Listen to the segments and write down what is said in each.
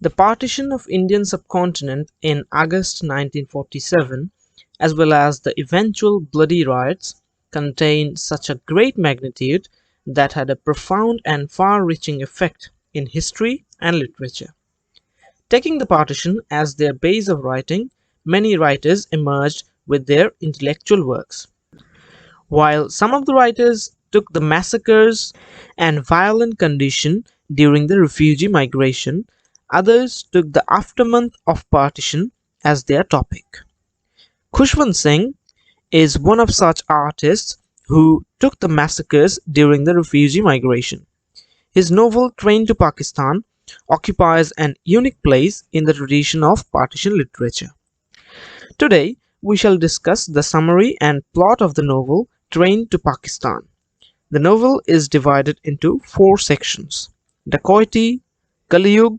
The partition of Indian subcontinent in August 1947, as well as the eventual bloody riots, contained such a great magnitude that had a profound and far-reaching effect in history and literature. Taking the partition as their base of writing, many writers emerged with their intellectual works. While some of the writers took the massacres and violent condition during the refugee migration, others took the aftermath of partition as their topic. Khushwant Singh is one of such artists who took the massacres during the refugee migration. His novel Train to Pakistan occupies an unique place in the tradition of partition literature. Today, we shall discuss the summary and plot of the novel Train to Pakistan. The novel is divided into four sections: Dacoity, Kaliyug,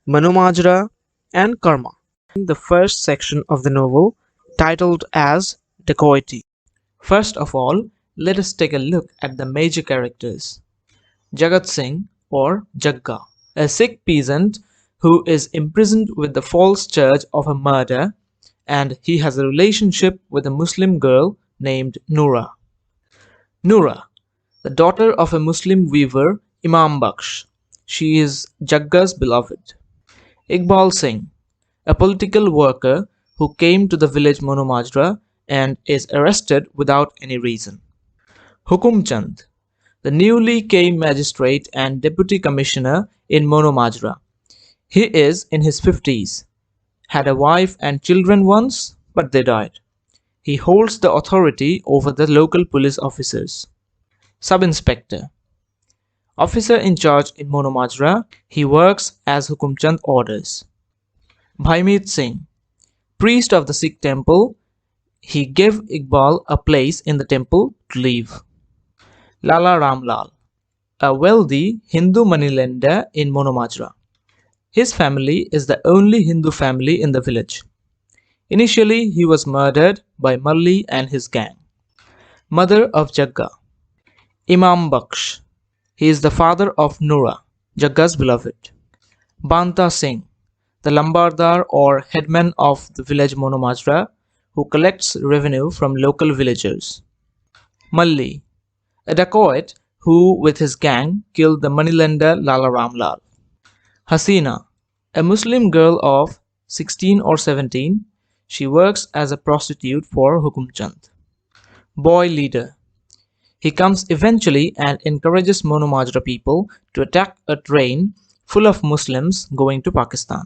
Manumajra, and Karma. The first section of the novel, titled as Dacoity. First of all, let us take a look at the major characters. Jagat Singh, or Jagga, a Sikh peasant who is imprisoned with the false charge of a murder, and he has a relationship with a Muslim girl named Noora. Noora, the daughter of a Muslim weaver, Imam Baksh. She is Jagga's beloved. Iqbal Singh, a political worker who came to the village Manumajra and is arrested without any reason. Hukum Chand, the newly came magistrate and deputy commissioner in Manumajra. He is in his 50s, had a wife and children once, but they died. He holds the authority over the local police officers. Sub-Inspector, officer in charge in Manumajra, he works as Hukum Chand orders. Bhaimeet Singh, priest of the Sikh temple, he gave Iqbal a place in the temple to live. Lala Ramlal, a wealthy Hindu moneylender in Manumajra. His family is the only Hindu family in the village. Initially, he was murdered by Malli and his gang. Mother of Jagga, Imam Baksh. He is the father of Noora, Jagga's beloved. Banta Singh, the Lambardar or headman of the village Manumajra, who collects revenue from local villagers. Malli, a dacoit who with his gang killed the moneylender Lala Ramlal. Hasina, a Muslim girl of 16 or 17, she works as a prostitute for Hukum Chand. Boy leader, he comes eventually and encourages Manumajra people to attack a train full of Muslims going to Pakistan.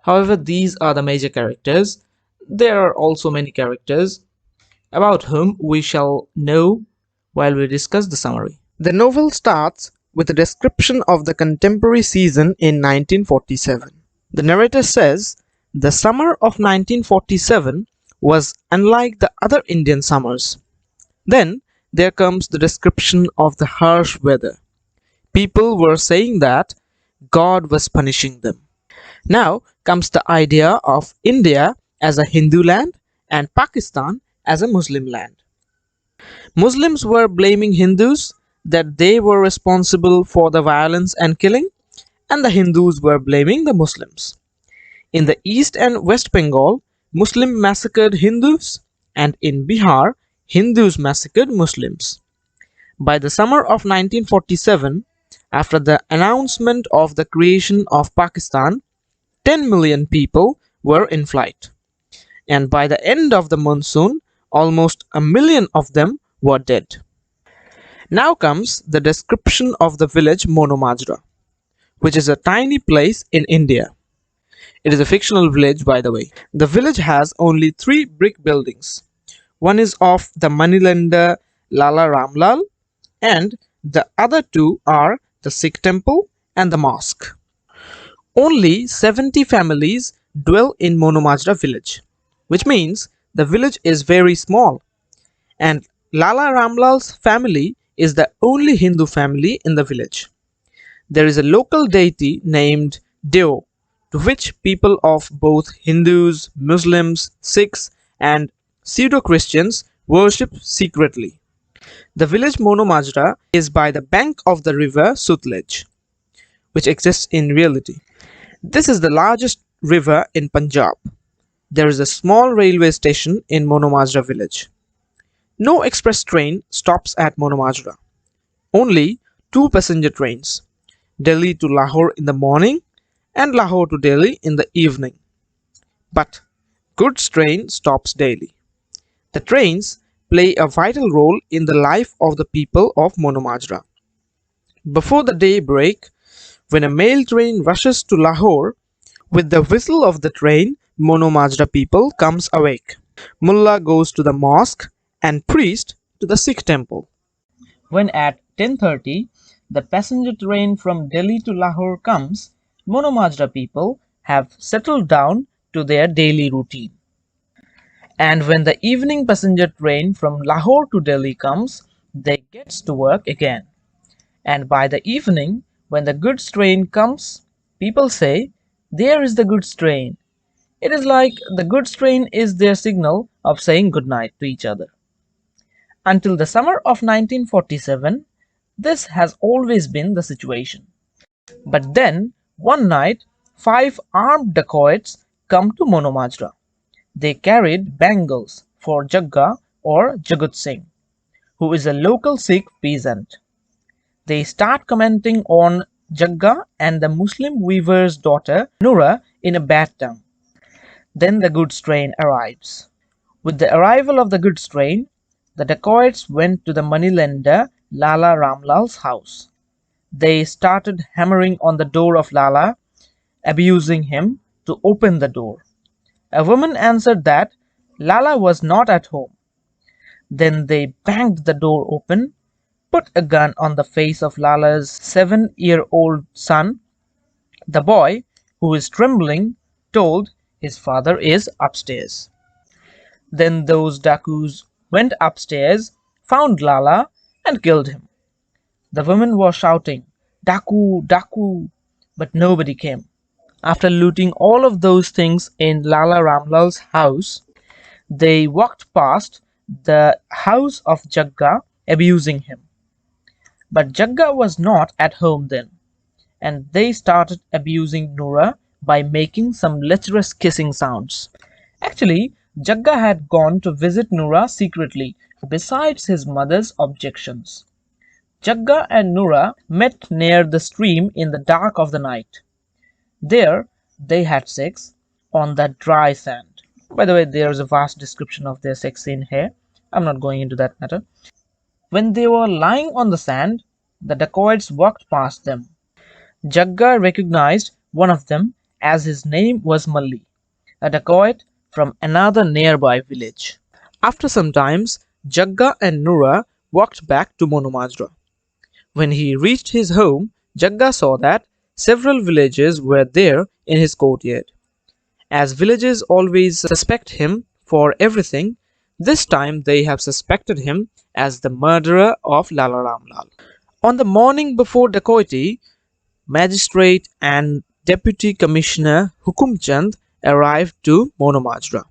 However, these are the major characters. There are also many characters about whom we shall know while we discuss the summary. The novel starts with a description of the contemporary season in 1947. The narrator says, the summer of 1947 was unlike the other Indian summers. Then there comes the description of the harsh weather. People were saying that God was punishing them. Now comes the idea of India as a Hindu land and Pakistan as a Muslim land. Muslims were blaming Hindus that they were responsible for the violence and killing, and the Hindus were blaming the Muslims. In the East and West Bengal, Muslims massacred Hindus, and in Bihar, Hindus massacred Muslims. By the summer of 1947, after the announcement of the creation of Pakistan, 10 million people were in flight. And by the end of the monsoon, almost a million of them were dead. Now comes the description of the village Manumajra, which is a tiny place in India. It is a fictional village, by the way. The village has only 3 brick buildings. One is of the moneylender Lala Ramlal, and the other 2 are the Sikh temple and the mosque. Only 70 families dwell in Manumajra village, which means the village is very small, and Lala Ramlal's family is the only Hindu family in the village. There is a local deity named Deo, to which people of both Hindus, Muslims, Sikhs, and pseudo-Christians worship secretly. The village Manumajra is by the bank of the river Sutlej, which exists in reality. This is the largest river in Punjab. There is a small railway station in Monomajra village. No express train stops at Monomajra. Only two passenger trains, Delhi to Lahore in the morning and Lahore to Delhi in the evening. But goods train stops daily. The trains play a vital role in the life of the people of Monomajra. Before the day break, when a mail train rushes to Lahore, with the whistle of the train, Monomajra people comes awake. Mullah goes to the mosque and priest to the Sikh temple. When at 10:30 the passenger train from Delhi to Lahore comes, Monomajra people have settled down to their daily routine. And when the evening passenger train from Lahore to Delhi comes, they gets to work again. And by the evening, when the goods train comes, people say, "There is the goods train." It is like the goods train is their signal of saying goodnight to each other. Until the summer of 1947, this has always been the situation. But then, one night, five armed dacoits come to Monomajra. They carried bangles for Jagga or Jagat Singh, who is a local Sikh peasant. They start commenting on Jagga and the Muslim weaver's daughter Nura in a bad tongue. Then the goods train arrives. With the arrival of the goods train, the dacoits went to the moneylender Lala Ramlal's house. They started hammering on the door of Lala, abusing him to open the door. A woman answered that Lala was not at home. Then they banged the door open, put a gun on the face of Lala's 7-year-old son. The boy, who is trembling, told his father is upstairs. Then those Dakus went upstairs, found Lala, and killed him. The women were shouting, "Daku, Daku," but nobody came. After looting all of those things in Lala Ramlal's house, they walked past the house of Jagga, abusing him. But Jagga was not at home then, and they started abusing Nura by making some lecherous kissing sounds. Actually, Jagga had gone to visit Nura secretly, besides his mother's objections. Jagga and Nura met near the stream in the dark of the night. There, they had sex on that dry sand. By the way, there is a vast description of their sex scene here. I'm not going into that matter. When they were lying on the sand, the dacoits walked past them. Jagga recognized one of them as his name was Malli, a dacoit from another nearby village. After some time, Jagga and Nura walked back to Monomajra. When he reached his home, Jagga saw that several villagers were there in his courtyard. As villagers always suspect him for everything, this time they have suspected him as the murderer of Lala Ramlal. On the morning before dacoity, Magistrate and Deputy Commissioner Hukumchand arrived to Monomajra.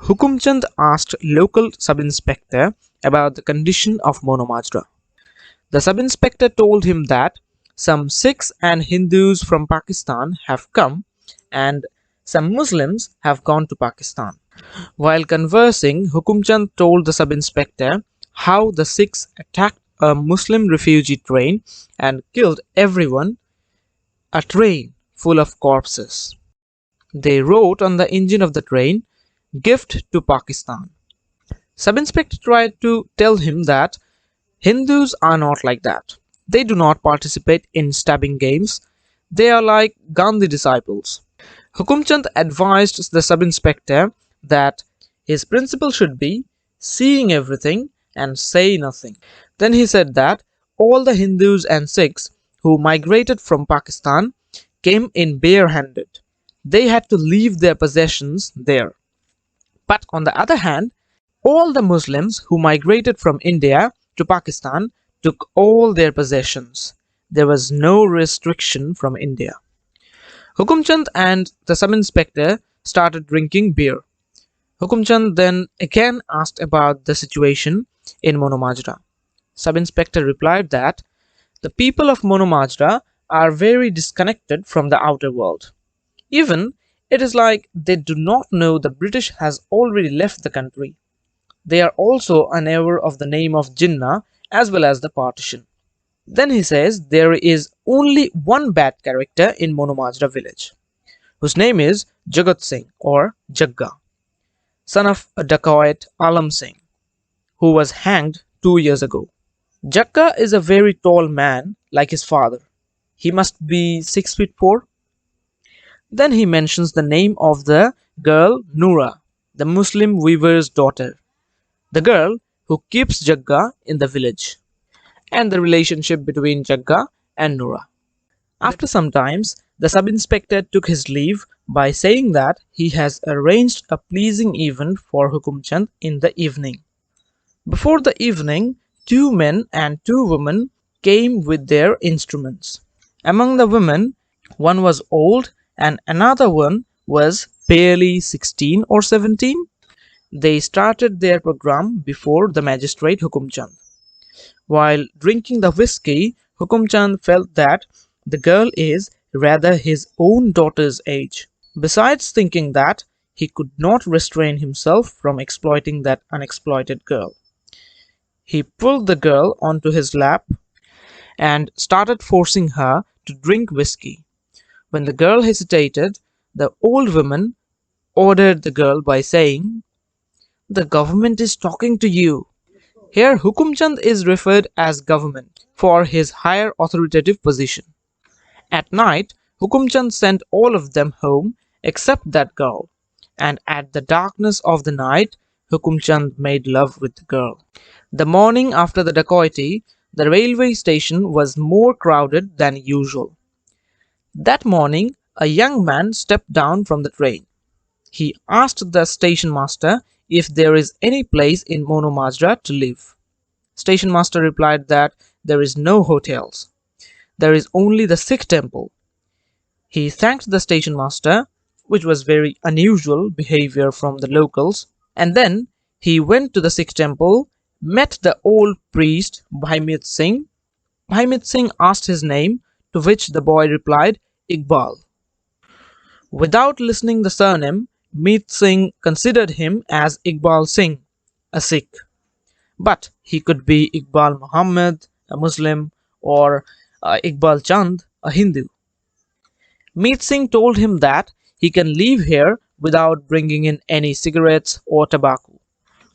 Hukumchand asked local sub-inspector about the condition of Monomajra. The sub-inspector told him that some Sikhs and Hindus from Pakistan have come and some Muslims have gone to Pakistan. While conversing, Hukumchand told the sub-inspector how the Sikhs attacked a Muslim refugee train and killed everyone, a train full of corpses. They wrote on the engine of the train, "Gift to Pakistan." Sub-inspector tried to tell him that Hindus are not like that. They do not participate in stabbing games. They are like Gandhi disciples. Hukumchand advised the sub-inspector that his principle should be seeing everything and say nothing. Then he said that all the Hindus and Sikhs who migrated from Pakistan came in bare-handed. They had to leave their possessions there. But on the other hand, all the Muslims who migrated from India to Pakistan took all their possessions. There was no restriction from India. Hukumchand and the sub-inspector started drinking beer. Hukumchand then again asked about the situation in Monomajra. Sub-inspector replied that the people of Monomajra are very disconnected from the outer world. Even it is like they do not know the British has already left the country. They are also unaware of the name of Jinnah as well as the partition. Then he says there is only one bad character in Monomajra village, whose name is Jagat Singh or Jagga, son of a dacoit Alam Singh, who was hanged 2 years ago. Jagga is a very tall man like his father. He must be 6 feet 4. Then he mentions the name of the girl Noora, the Muslim weaver's daughter, the girl who keeps Jagga in the village, and the relationship between Jagga and Noora. After some times, the sub-inspector took his leave by saying that he has arranged a pleasing event for Hukumchand in the evening. Before the evening, 2 men and 2 women came with their instruments. Among the women, one was old and another one was barely 16 or 17. They started their program before the magistrate Hukumchand. While drinking the whiskey, Hukumchand felt that the girl is rather his own daughter's age. Besides thinking that he could not restrain himself from exploiting that unexploited girl, he pulled the girl onto his lap and started forcing her to drink whiskey. When the girl hesitated, the old woman ordered the girl by saying, "The government is talking to you." Here Hukumchand is referred as government for his higher authoritative position. At night, Hukumchand sent all of them home except that girl, and at the darkness of the night, Hukumchand made love with the girl. The morning after the dacoity, the railway station was more crowded than usual. That morning, a young man stepped down from the train. He asked the station master if there is any place in Monomajra to live. Station master replied that there is no hotels. There is only the Sikh temple. He thanked the station master, which was very unusual behavior from the locals, and then he went to the Sikh temple, met the old priest Bhaimit Singh. Bhaimit Singh asked his name, to which the boy replied, Iqbal. Without listening the surname, Meet Singh considered him as Iqbal Singh, a Sikh. But he could be Iqbal Muhammad, a Muslim, or Iqbal Chand, a Hindu. Meet Singh told him that he can leave here without bringing in any cigarettes or tobacco.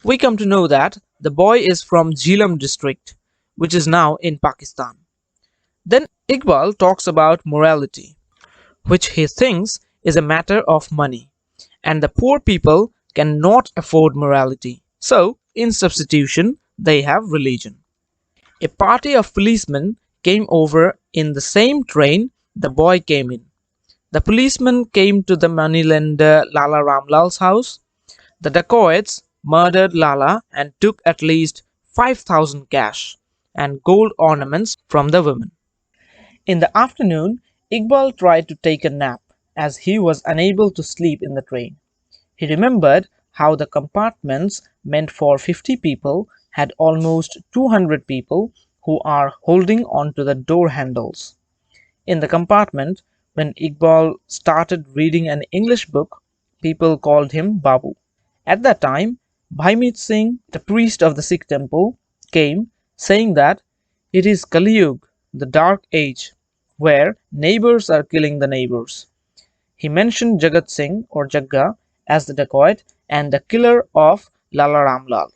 We come to know that the boy is from Jhelum district, which is now in Pakistan. Then Iqbal talks about morality, which he thinks is a matter of money, and the poor people cannot afford morality. So, in substitution, they have religion. A party of policemen came over in the same train the boy came in. The policemen came to the moneylender Lala Ramlal's house. The dacoits murdered Lala and took at least 5,000 cash and gold ornaments from the women. In the afternoon, Iqbal tried to take a nap as he was unable to sleep in the train. He remembered how the compartments meant for 50 people had almost 200 people who are holding onto the door handles. In the compartment, when Iqbal started reading an English book, people called him Babu. At that time, Bhaimit Singh, the priest of the Sikh temple, came saying that it is Kali Yuga, the dark age, where neighbors are killing the neighbors. He mentioned Jagat Singh or Jagga as the dacoit and the killer of Lala Ramlal.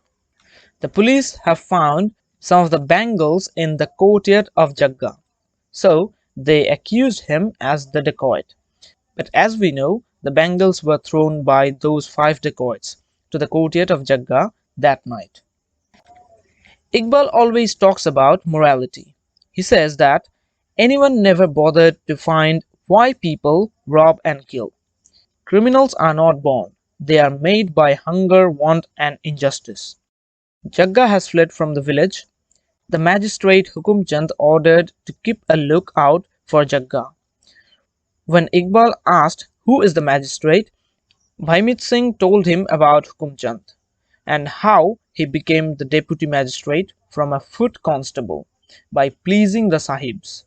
The police have found some of the bangles in the courtyard of Jagga, so they accused him as the dacoit. But as we know, the bangles were thrown by those 5 dacoits to the courtyard of Jagga that night. Iqbal always talks about morality. He says that anyone never bothered to find why people rob and kill. Criminals are not born, they are made by hunger, want, and injustice. Jagga has fled from the village. The magistrate Hukumchand ordered to keep a lookout for Jagga. When Iqbal asked who is the magistrate, Bhaimit Singh told him about Hukumchand and how he became the deputy magistrate from a foot constable by pleasing the sahibs.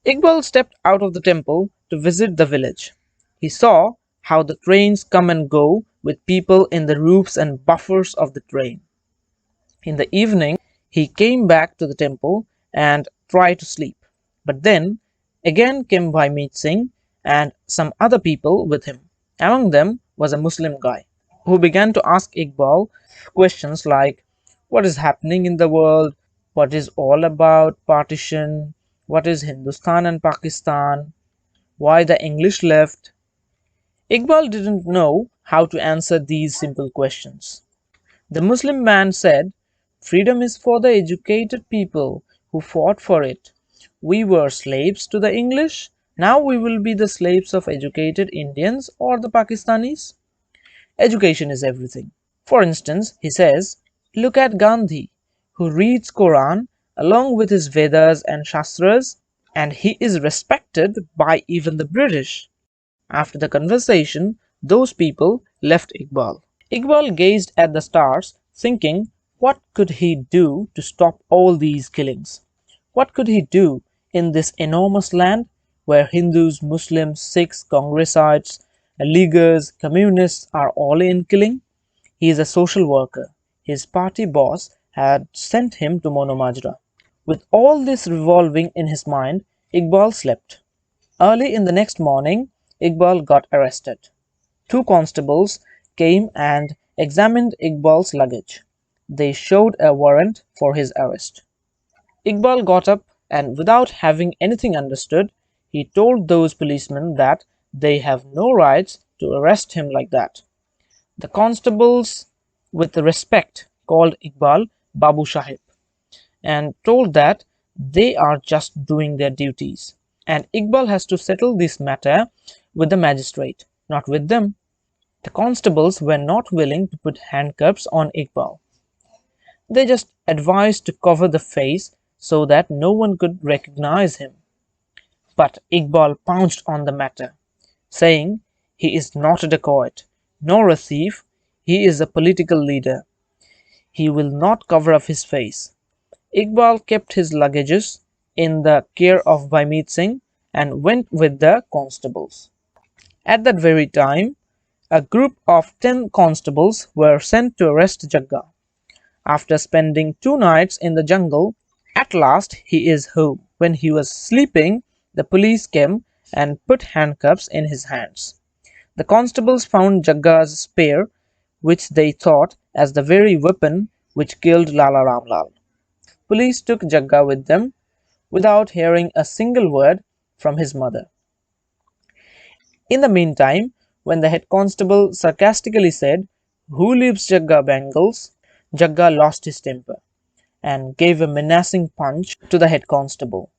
Iqbal stepped out of the temple to visit the village. He saw how the trains come and go with people in the roofs and buffers of the train. In the evening, he came back to the temple and tried to sleep. But then again came Bhaimeet Singh and some other people with him. Among them was a Muslim guy who began to ask Iqbal questions like what is happening in the world, what is all about partition, what is Hindustan and Pakistan, why the English left. Iqbal didn't know how to answer these simple questions. The Muslim man said, "Freedom is for the educated people who fought for it. We were slaves to the English. Now we will be the slaves of educated Indians or the Pakistanis. Education is everything." For instance, he says, look at Gandhi, who reads Quran along with his Vedas and Shastras, and he is respected by even the British. After the conversation, those people left Iqbal. Iqbal gazed at the stars, thinking, what could he do to stop all these killings? What could he do in this enormous land where Hindus, Muslims, Sikhs, Congressites, Leaguers, Communists are all in killing? He is a social worker. His party boss had sent him to Mono Majra. With all this revolving in his mind, Iqbal slept. Early in the next morning, Iqbal got arrested. Two constables came and examined Iqbal's luggage. They showed a warrant for his arrest. Iqbal got up and, without having anything understood, he told those policemen that they have no rights to arrest him like that. The constables, with respect, called Iqbal Babu Sahib and told that they are just doing their duties, and Iqbal has to settle this matter with the magistrate, not with them. The constables were not willing to put handcuffs on Iqbal. They just advised to cover the face so that no one could recognize him. But Iqbal pounced on the matter, saying he is not a dacoit, nor a thief, he is a political leader. He will not cover up his face. Iqbal kept his luggages in the care of Bhaimeet Singh and went with the constables. At that very time, a group of 10 constables were sent to arrest Jagga. After spending 2 nights in the jungle, at last he is home. When he was sleeping, the police came and put handcuffs in his hands. The constables found Jagga's spear, which they thought as the very weapon which killed Lala Ramlal. Police took Jagga with them without hearing a single word from his mother. In the meantime, when the head constable sarcastically said, "Who leaves Jagga Bangles?" Jagga lost his temper and gave a menacing punch to the head constable.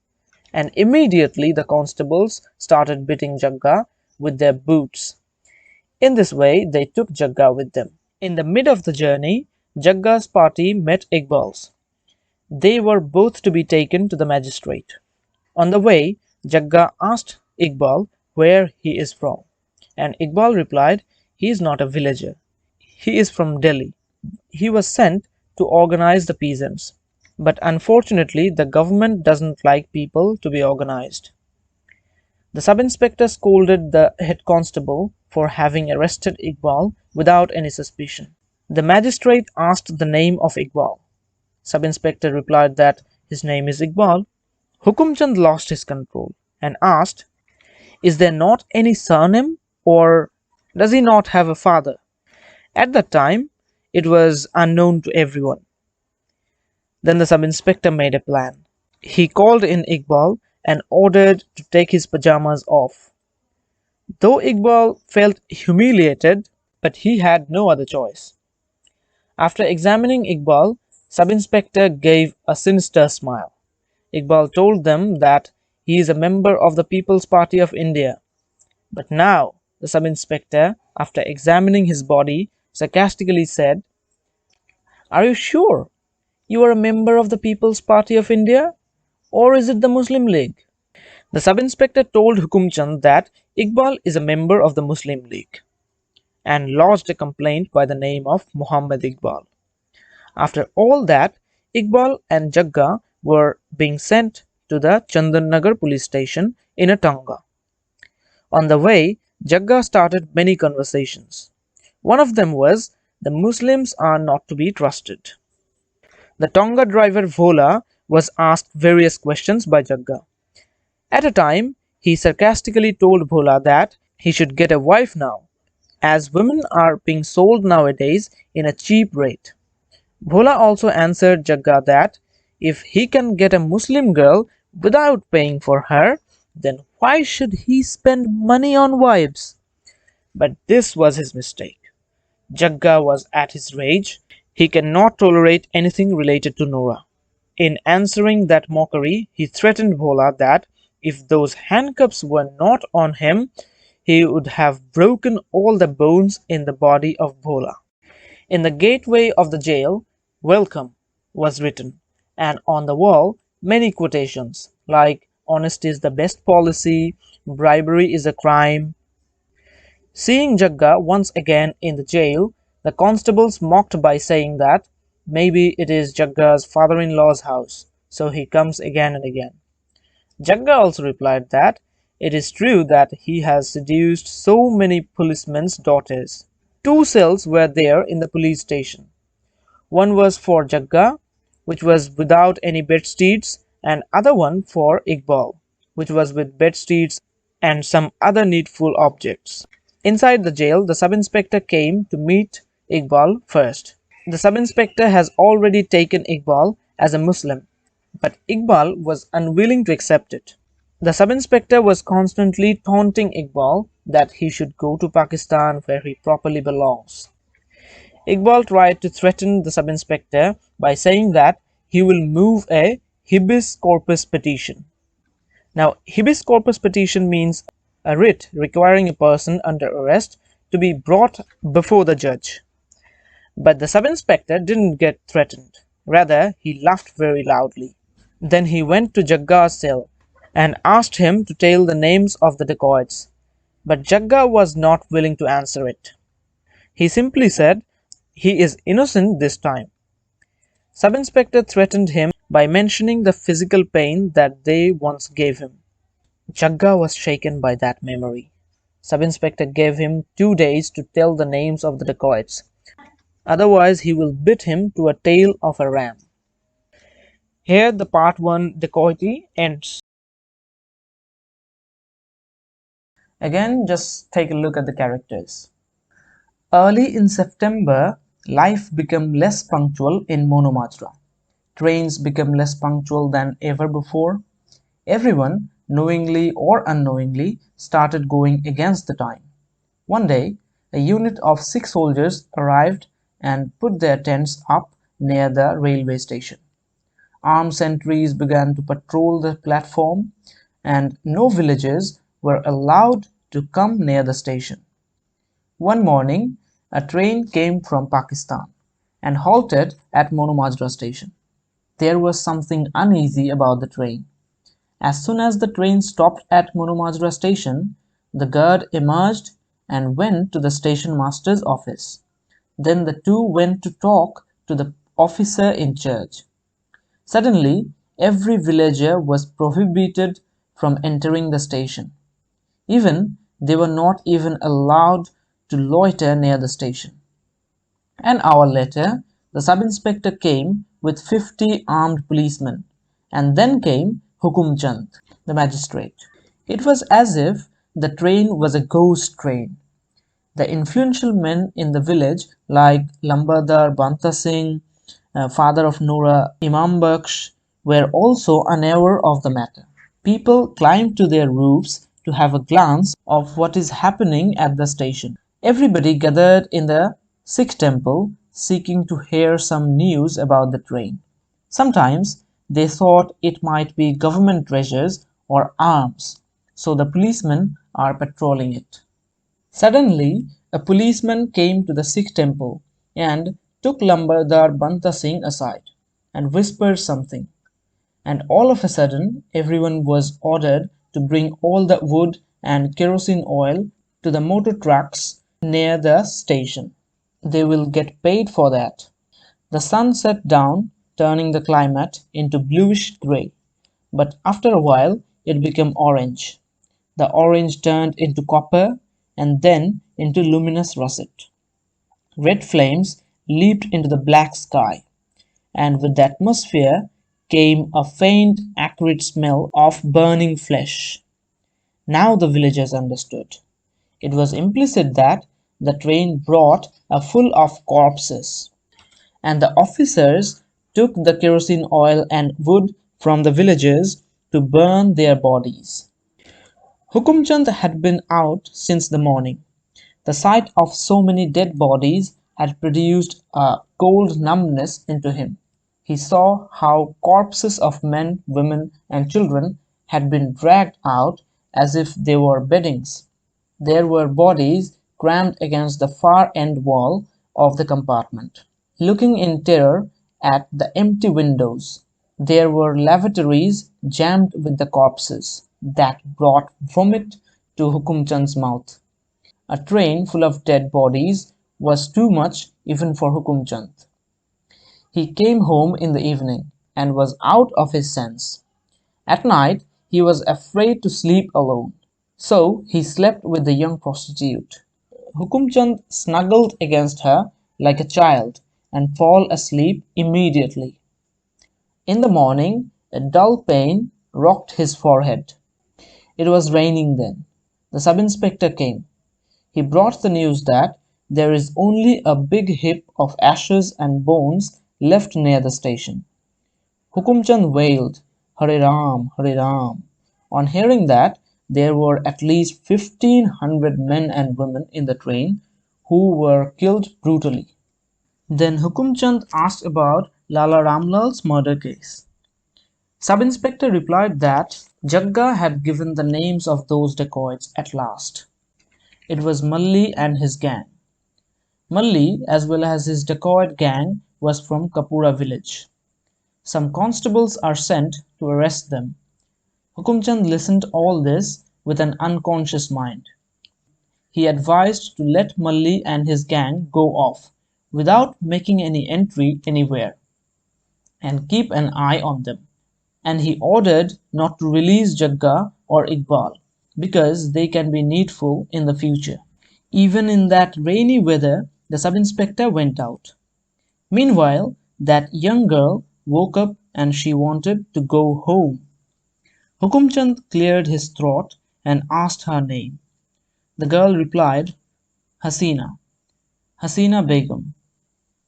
And immediately the constables started beating Jagga with their boots. In this way, they took Jagga with them. In the mid of the journey, Jagga's party met Iqbal's. They were both to be taken to the magistrate. On the way, Jagga asked Iqbal where he is from, and Iqbal replied, he is not a villager. He is from Delhi. He was sent to organize the peasants. But unfortunately, the government doesn't like people to be organized. The sub-inspector scolded the head constable for having arrested Iqbal without any suspicion. The magistrate asked the name of Iqbal. Sub-inspector replied that his name is Iqbal. Hukumchand lost his control and asked, is there not any surname, or does he not have a father? At that time, it was unknown to everyone. Then the sub-inspector made a plan. He called in Iqbal and ordered to take his pajamas off. Though Iqbal felt humiliated, but he had no other choice. After examining Iqbal, sub-inspector gave a sinister smile. Iqbal told them that he is a member of the People's Party of India. But now, the sub-inspector, after examining his body, sarcastically said, "Are you sure you are a member of the People's Party of India, or is it the Muslim League?" The sub-inspector told Hukumchand that Iqbal is a member of the Muslim League and lodged a complaint by the name of Muhammad Iqbal. After all that, Iqbal and Jagga were being sent to the Chandannagar police station in a tanga. On the way, Jagga started many conversations. One of them was, the Muslims are not to be trusted. The Tonga driver Vola was asked various questions by Jagga. At a time, he sarcastically told Bhola that he should get a wife now, as women are being sold nowadays in a cheap rate. Bhola also answered Jagga that if he can get a Muslim girl without paying for her, then why should he spend money on wives? But this was his mistake. Jagga was at his rage. He cannot tolerate anything related to Nora. In answering that mockery, he threatened Bhola that if those handcuffs were not on him, he would have broken all the bones in the body of Bhola. In the gateway of the jail, "Welcome" was written, and on the wall many quotations like "Honesty is the best policy," "Bribery is a crime." Seeing Jagga once again in the jail, the constables mocked by saying that maybe it is Jagga's father-in-law's house, so he comes again and again. Jagga also replied that it is true that he has seduced so many policemen's daughters. Two cells were there in the police station. One was for Jagga, which was without any bedsteads, and other one for Iqbal, which was with bedsteads and some other needful objects. Inside the jail, the sub-inspector came to meet Iqbal first. The sub-inspector has already taken Iqbal as a Muslim, but Iqbal was unwilling to accept it. The sub-inspector was constantly taunting Iqbal that he should go to Pakistan where he properly belongs. Iqbal tried to threaten the sub-inspector by saying that he will move a habeas corpus petition. Now, habeas corpus petition means a writ requiring a person under arrest to be brought before the judge. But the sub-inspector didn't get threatened. Rather, he laughed very loudly. Then he went to Jagga's cell and asked him to tell the names of the dacoits. But Jagga was not willing to answer it. He simply said he is innocent this time. Sub-inspector threatened him by mentioning the physical pain that they once gave him. Jagga was shaken by that memory. Sub-inspector gave him 2 days to tell the names of the dacoits. Otherwise, he will beat him to a tail of a ram. Here the part 1 dacoity ends. Again, just take a look at the characters. Early in September, life became less punctual in Monomajra. Trains became less punctual than ever before. Everyone, knowingly or unknowingly, started going against the time. One day, a unit of 6 soldiers arrived and put their tents up near the railway station. Armed sentries began to patrol the platform, and no villagers were allowed to come near the station. One morning, a train came from Pakistan and halted at Monomajra station. There was something uneasy about the train. As soon as the train stopped at Monomajra station, the guard emerged and went to the station master's office. Then the two went to talk to the officer in charge. Suddenly, every villager was prohibited from entering the station. Even they were not even allowed to loiter near the station. An hour later, the sub-inspector came with 50 armed policemen, and then came Hukum Chand, the magistrate. It was as if the train was a ghost train. The influential men in the village like Lambadar Banta Singh, father of Noora, Imam Baksh, were also unaware of the matter. People climbed to their roofs to have a glance of what is happening at the station. Everybody gathered in the Sikh temple seeking to hear some news about the train. Sometimes they thought it might be government treasures or arms, so the policemen are patrolling it. Suddenly, a policeman came to the Sikh temple and took Lambadar Banta Singh aside and whispered something. And all of a sudden, everyone was ordered to bring all the wood and kerosene oil to the motor trucks near the station. They will get paid for that. The sun set down, turning the climate into bluish gray, but after a while it became orange. The orange turned into copper, and then into luminous russet. Red flames leaped into the black sky, and with the atmosphere came a faint, acrid smell of burning flesh. Now the villagers understood. It was implicit that the train brought a full of corpses, and the officers took the kerosene oil and wood from the villagers to burn their bodies. Hukumchand had been out since the morning. The sight of so many dead bodies had produced a cold numbness into him. He saw how corpses of men, women, and children had been dragged out as if they were beddings. There were bodies crammed against the far end wall of the compartment, looking in terror at the empty windows. There were lavatories jammed with the corpses that brought vomit to Hukumchand's mouth. A train full of dead bodies was too much even for Hukumchand. He came home in the evening and was out of his sense. At night he was afraid to sleep alone, so he slept with the young prostitute. Hukumchand snuggled against her like a child and fell asleep immediately. In the morning a dull pain rocked his forehead. It was raining then. The sub-inspector came. He brought the news that there is only a big heap of ashes and bones left near the station. Hukumchand wailed, Hare Ram, Hare Ram. On hearing that, there were at least 1,500 men and women in the train who were killed brutally. Then Hukumchand asked about Lala Ramlal's murder case. Sub-inspector replied that Jagga had given the names of those dacoits at last. It was Malli and his gang. Malli, as well as his dacoit gang, was from Kapura village. Some constables are sent to arrest them. Hukumchand listened all this with an unconscious mind. He advised to let Malli and his gang go off without making any entry anywhere and keep an eye on them. And he ordered not to release Jagga or Iqbal because they can be needful in the future. Even in that rainy weather, the sub-inspector went out. Meanwhile, that young girl woke up and she wanted to go home. Hukumchand cleared his throat and asked her name. The girl replied, Hasina, Hasina Begum.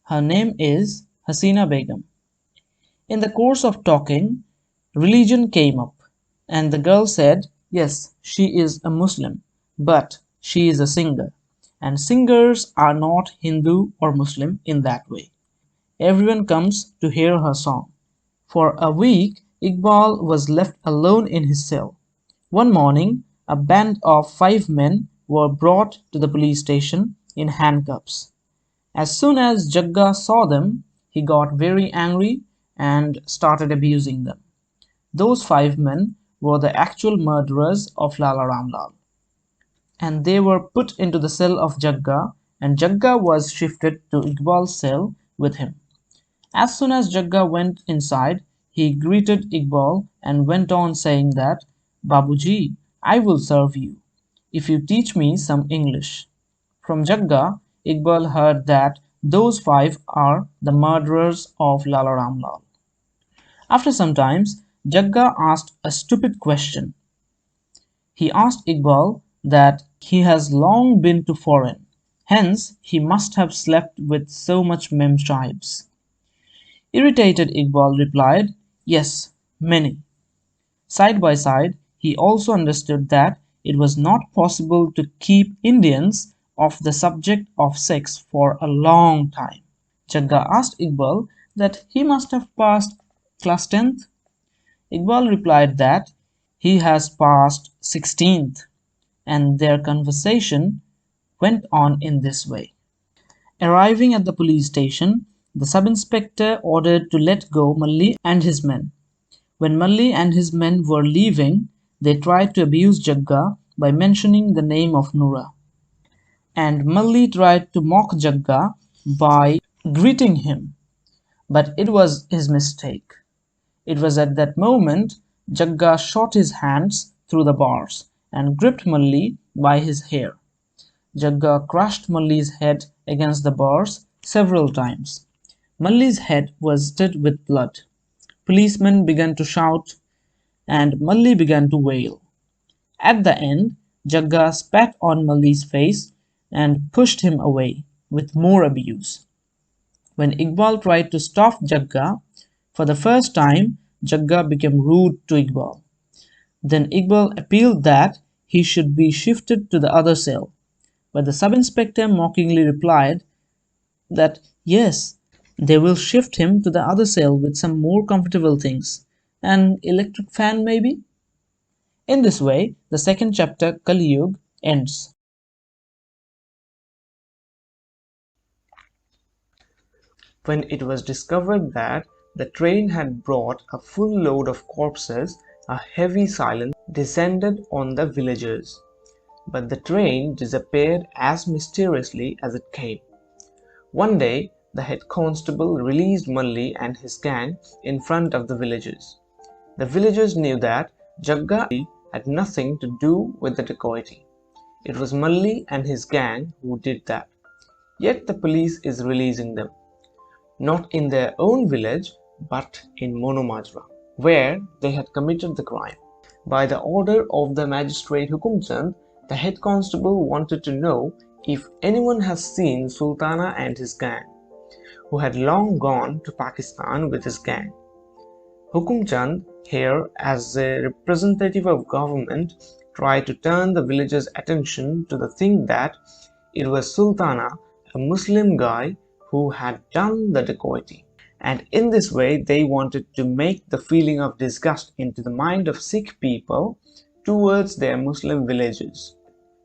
Her name is Hasina Begum. In the course of talking, religion came up, and the girl said, yes, she is a Muslim, but she is a singer, and singers are not Hindu or Muslim in that way. Everyone comes to hear her song. For a week, Iqbal was left alone in his cell. One morning, a band of 5 men were brought to the police station in handcuffs. As soon as Jagga saw them, he got very angry and started abusing them. Those 5 men were the actual murderers of Lala Ramlal, and they were put into the cell of Jagga, and Jagga was shifted to Iqbal's cell with him. As soon as Jagga went inside, he greeted Iqbal and went on saying that, Babuji, I will serve you, if you teach me some English. From Jagga, Iqbal heard that those 5 are the murderers of Lala Ramlal. After some time, Jagga asked a stupid question. He asked Iqbal that he has long been to foreign, hence he must have slept with so much memsahibs. Irritated Iqbal replied, yes, many. Side by side, he also understood that it was not possible to keep Indians off the subject of sex for a long time. Jagga asked Iqbal that he must have passed class 10th. Iqbal replied that he has passed 16th, and their conversation went on in this way. Arriving at the police station, the sub-inspector ordered to let go Malli and his men. When Malli and his men were leaving, they tried to abuse Jagga by mentioning the name of Noora. And Malli tried to mock Jagga by greeting him, but it was his mistake. It was at that moment Jagga shot his hands through the bars and gripped Malli by his hair. Jagga crushed Malli's head against the bars several times. Malli's head was studded with blood. Policemen began to shout, and Malli began to wail. At the end, Jagga spat on Malli's face and pushed him away with more abuse. When Iqbal tried to stop Jagga for the first time, Jagga became rude to Iqbal. Then Iqbal appealed that he should be shifted to the other cell, but the sub-inspector mockingly replied that yes, they will shift him to the other cell with some more comfortable things. An electric fan, maybe? In this way, the second chapter, Kali Yuga, ends. When it was discovered that the train had brought a full load of corpses, a heavy silence descended on the villagers. But the train disappeared as mysteriously as it came. One day, the head constable released Malli and his gang in front of the villagers. The villagers knew that Jagga had nothing to do with the dacoity. It was Malli and his gang who did that. Yet the police is releasing them. Not in their own village, but in Monomajra, where they had committed the crime. By the order of the magistrate Hukumchand, the head constable wanted to know if anyone has seen Sultana and his gang, who had long gone to Pakistan with his gang. Hukumchand, here as a representative of government, tried to turn the villagers' attention to the thing that it was Sultana, a Muslim guy, who had done the dacoity. And in this way, they wanted to make the feeling of disgust into the mind of Sikh people towards their Muslim villages,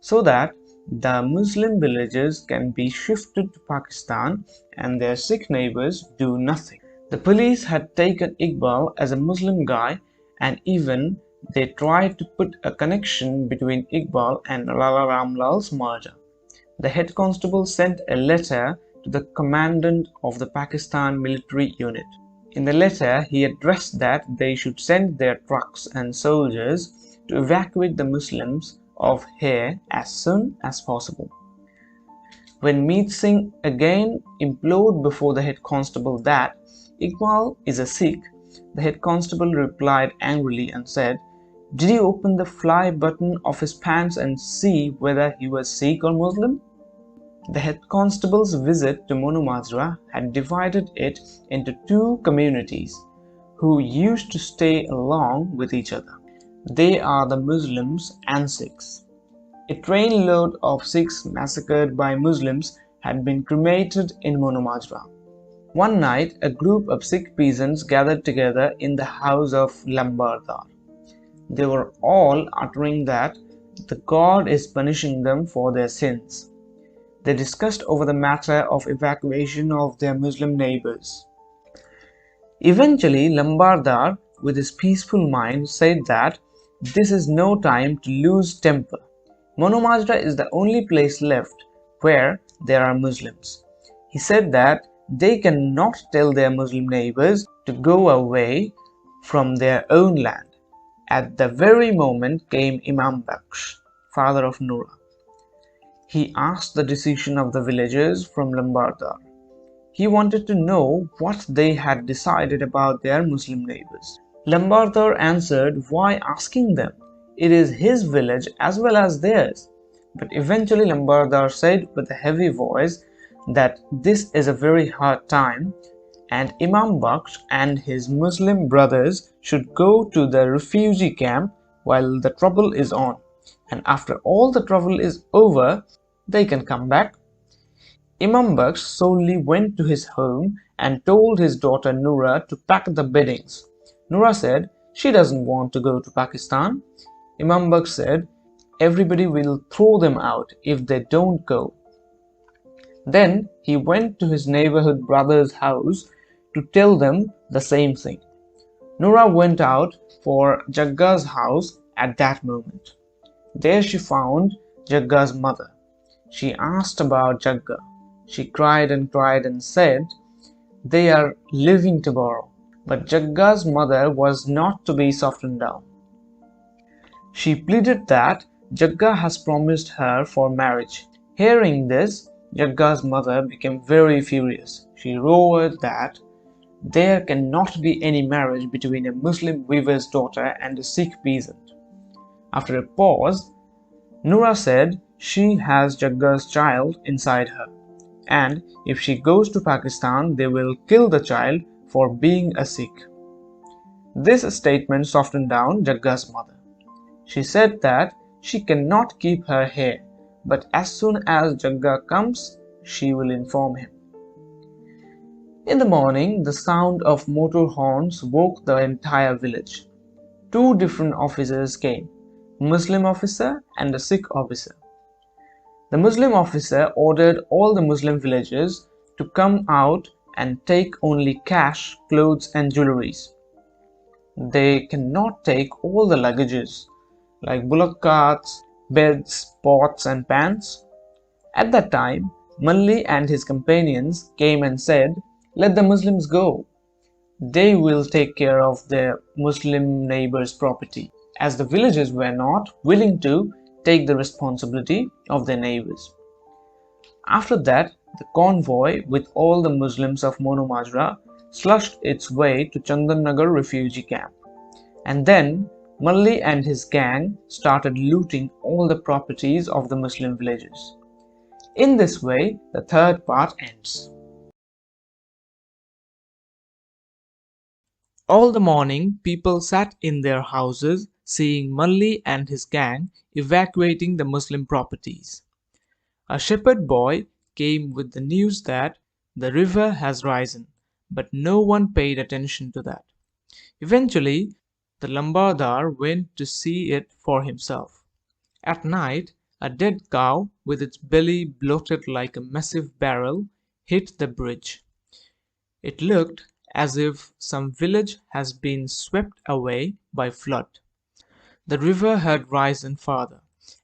so that the Muslim villages can be shifted to Pakistan and their Sikh neighbors do nothing. The police had taken Iqbal as a Muslim guy, and even they tried to put a connection between Iqbal and Lala Ramlal's murder. The head constable sent a letter to the commandant of the Pakistan military unit. In the letter, he addressed that they should send their trucks and soldiers to evacuate the Muslims of here as soon as possible. When Meet Singh again implored before the head constable that Iqbal is a Sikh, the head constable replied angrily and said, "Did you open the fly button of his pants and see whether he was Sikh or Muslim?" The head constable's visit to Monomajra had divided it into two communities who used to stay along with each other. They are the Muslims and Sikhs. A trainload of Sikhs massacred by Muslims had been cremated in Monomajra. One night, a group of Sikh peasants gathered together in the house of Lambardar. They were all uttering that the God is punishing them for their sins. They discussed over the matter of evacuation of their Muslim neighbors. Eventually, Lambardar, with his peaceful mind, said that this is no time to lose temper. Monomajra is the only place left where there are Muslims. He said that they cannot tell their Muslim neighbors to go away from their own land. At the very moment came Imam Baksh, father of Noura. He asked the decision of the villagers from Lambardar. He wanted to know what they had decided about their Muslim neighbors. Lambardar answered, "Why asking them? It is his village as well as theirs." But eventually Lambardar said with a heavy voice that this is a very hard time and Imam Baksh and his Muslim brothers should go to the refugee camp while the trouble is on, and after all the trouble is over, they can come back. Imam Baksh solely went to his home and told his daughter Noura to pack the beddings. Noura said she doesn't want to go to Pakistan. Imam Baksh said everybody will throw them out if they don't go. Then he went to his neighborhood brother's house to tell them the same thing. Noura went out for Jagga's house at that moment. There she found Jagga's mother. She asked about Jagga. She cried and said, "They are leaving tomorrow." But Jagga's mother was not to be softened down. She pleaded that Jagga has promised her for marriage. Hearing this, Jagga's mother became very furious. She roared that there cannot be any marriage between a Muslim weaver's daughter and a Sikh peasant. After a pause, Noora said she has Jagga's child inside her, and if she goes to Pakistan, they will kill the child for being a Sikh. This statement softened down Jagga's mother. She said that she cannot keep her hair, but as soon as Jagga comes, she will inform him. In the morning, the sound of motor horns woke the entire village. Two different officers came, a Muslim officer and a Sikh officer. The Muslim officer ordered all the Muslim villagers to come out and take only cash, clothes and jewelries. They cannot take all the luggages like bullock carts, beds, pots and pans. At that time, Malli and his companions came and said, "Let the Muslims go. They will take care of their Muslim neighbors' property," as the villagers were not willing to take the responsibility of their neighbors. After that, the convoy with all the Muslims of Mono Majra slushed its way to Chandannagar refugee camp. And then Malli and his gang started looting all the properties of the Muslim villagers. In this way, the third part ends. All the morning, people sat in their houses seeing Malli and his gang evacuating the Muslim properties. A shepherd boy came with the news that the river has risen, but no one paid attention to that. Eventually, the Lambadar went to see it for himself. At night, a dead cow with its belly bloated like a massive barrel hit the bridge. It looked as if some village has been swept away by flood. The river had risen farther,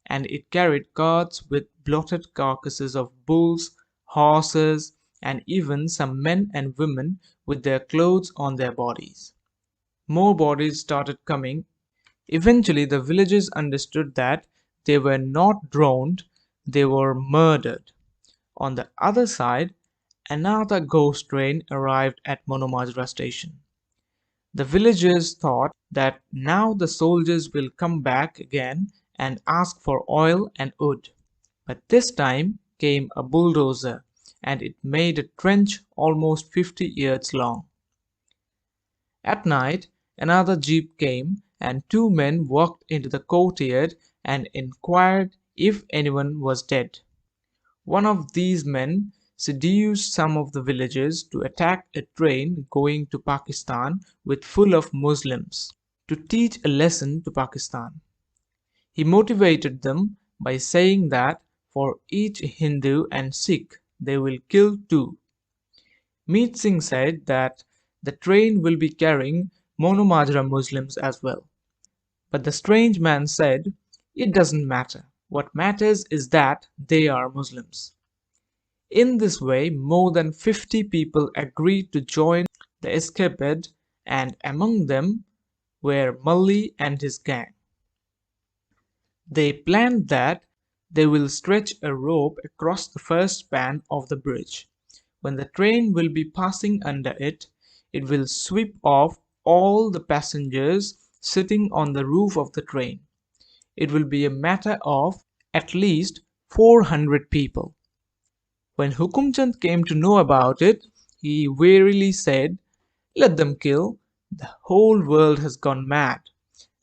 and it carried carts with bloated carcasses of bulls, horses, and even some men and women with their clothes on their bodies. More bodies started coming. Eventually, the villagers understood that they were not drowned, they were murdered. On the other side, another ghost train arrived at Monomajra station. The villagers thought that now the soldiers will come back again and ask for oil and wood. But this time came a bulldozer, and it made a trench almost 50 yards long. At night, another jeep came, and two men walked into the courtyard and inquired if anyone was dead. One of these men seduced some of the villagers to attack a train going to Pakistan with full of Muslims to teach a lesson to Pakistan. He motivated them by saying that for each Hindu and Sikh they will kill two. Meet Singh said that the train will be carrying Monomajra Muslims as well. But the strange man said, "It doesn't matter. What matters is that they are Muslims." In this way, more than 50 people agreed to join the escapade, and among them were Malli and his gang. They planned that they will stretch a rope across the first span of the bridge. When the train will be passing under it, it will sweep off all the passengers sitting on the roof of the train. It will be a matter of at least 400 people. When Hukumchand came to know about it, he wearily said, "Let them kill. The whole world has gone mad.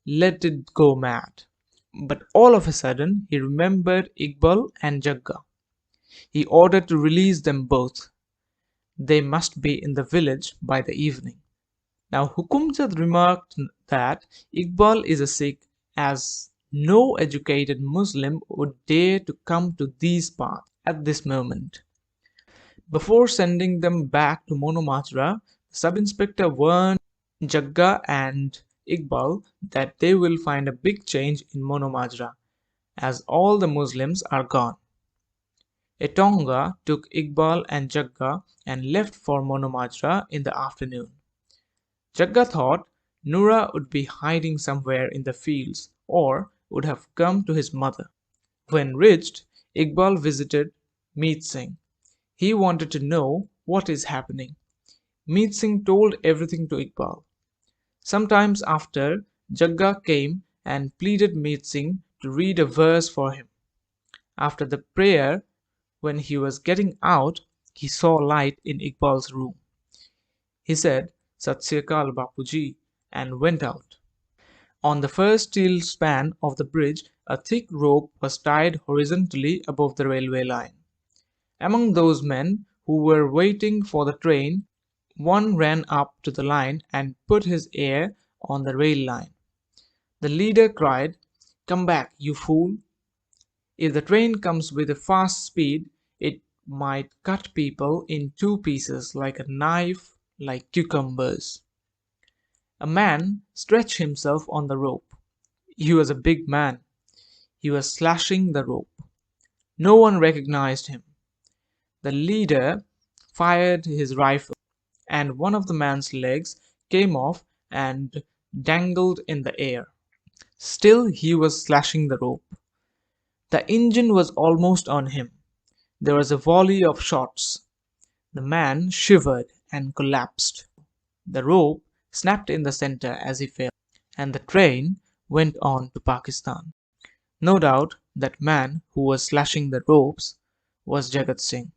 Let it go mad." But all of a sudden, he remembered Iqbal and Jagga. He ordered to release them both. They must be in the village by the evening. Now Hukumchand remarked that Iqbal is a Sikh, as no educated Muslim would dare to come to these parts at this moment. Before sending them back to Monomajra, the sub-inspector warned Jagga and Iqbal that they will find a big change in Monomajra, as all the Muslims are gone. Etonga took Iqbal and Jagga and left for Monomajra in the afternoon. Jagga thought Noora would be hiding somewhere in the fields or would have come to his mother. When reached, Iqbal visited Meet Singh. He wanted to know what is happening. Meet Singh told everything to Iqbal. Sometimes after, Jagga came and pleaded Meet Singh to read a verse for him. After the prayer, when he was getting out, he saw light in Iqbal's room. He said, Sat Sri Akal Bapuji, and went out. On the first steel span of the bridge, a thick rope was tied horizontally above the railway line. Among those men who were waiting for the train, one ran up to the line and put his ear on the rail line. The leader cried, "Come back, you fool! If the train comes with a fast speed, it might cut people in two pieces like a knife, like cucumbers." A man stretched himself on the rope. He was a big man. He was slashing the rope. No one recognized him. The leader fired his rifle, and one of the man's legs came off and dangled in the air. Still he was slashing the rope. The engine was almost on him. There was a volley of shots. The man shivered and collapsed. The rope snapped in the center as he fell, and the train went on to Pakistan. No doubt that man who was slashing the ropes was Jagat Singh.